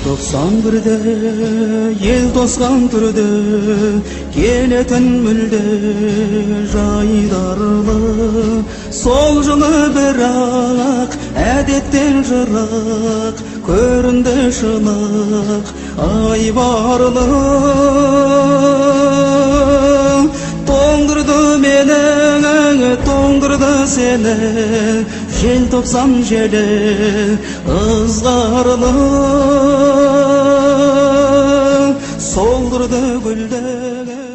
91'de ел тосқан түрде келетін мүлде жайдарлы сол жылы бірақ әдеттен жырақ көрінді шынық айбарлы тоңдырды мені тоңдырды сені желтоқсан желі ызғарлы солдырды гүлді